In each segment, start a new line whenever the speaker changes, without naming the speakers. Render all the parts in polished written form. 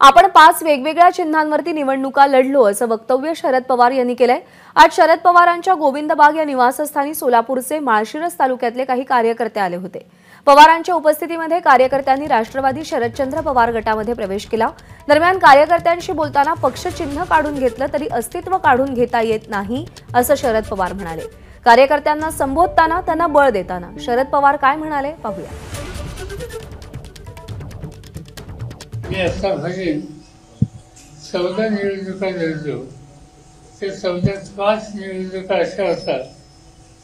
आपण 5 वेगवेगळ्या चिन्हांवरती निवडणुका लढलो असं वक्तव्य शरद पवार यांनी केलंय। आज शरद पवारांच्या गोविंदबाग या निवासस्थानी सोलापूरचे माळशिरस तालुक्यातले काही कार्यकर्ते आले होते। पवारांच्या उपस्थितीमध्ये कार्यकर्त्यांनी राष्ट्रवादी शरदचंद्र पवार गटामध्ये प्रवेश केला। दरम्यान कार्यकर्त्यांशी बोलताना पक्षचिन्ह काढून घेतलं तरी अस्तित्व काढून घेता येत नाही असं शरद पवार म्हणाले। कार्यकर्त्यांना संबोधताना त्यांना बळ देताना शरद पवार काय म्हणाले पाहूया।
मी आतापर्यंत 14 निवडणुका लढलो। ते 14 5 निवडणुका अशा होतात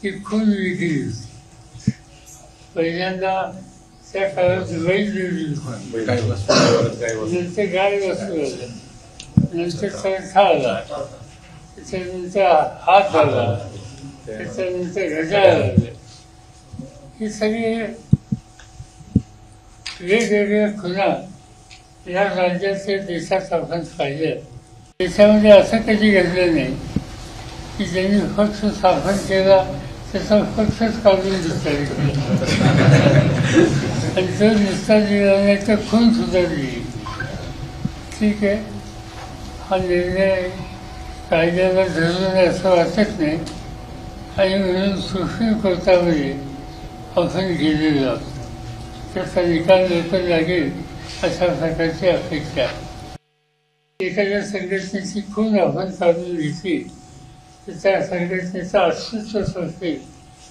की खून विधी होती। पहिल्यांदा त्या काळात वैध नंतर गाय वस्तू आलं, नंतर चरखा आला, त्याच्यानंतर हात आला, त्याच्यानंतर घड्याळ आलं। ही सगळी वेगवेगळ्या खुणा या राज्याचे देशात आपण पाहिलं। देशामध्ये असं कधी घडलं नाही की ज्यांनी पक्ष स्थापन केला त्याचा पक्षच काढून दिसला आणि तो निस्ता दिला नाही तर खून सुद्धा दिली। ठीक आहे, हा निर्णय कायद्याला धरून असं वाटत नाही आणि म्हणून सुप्रीम कोर्टामध्ये आपण गेलेलो आहोत। त्याचा निकाल लवकर लागेल अशा प्रकारची अपेक्षा। एखाद्या संघटनेची खून आपण काढून घेतली तर त्या संघटनेचं अस्तित्व संपेल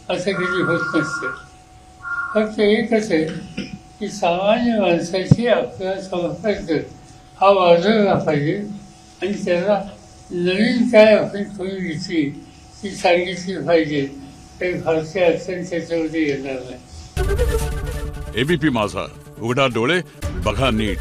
असं कधी होत नसतं। फक्त एकच आहे की सामान्य माणसाची आपला संपर्क हा वाढवला पाहिजे आणि त्याला नवीन काय आपण खून घेतली ती सांगितली पाहिजे, काही फारशी अडचण त्याच्यामध्ये येणार नाही।
एबीपी माझा, उघडा डोळे बघा नीट।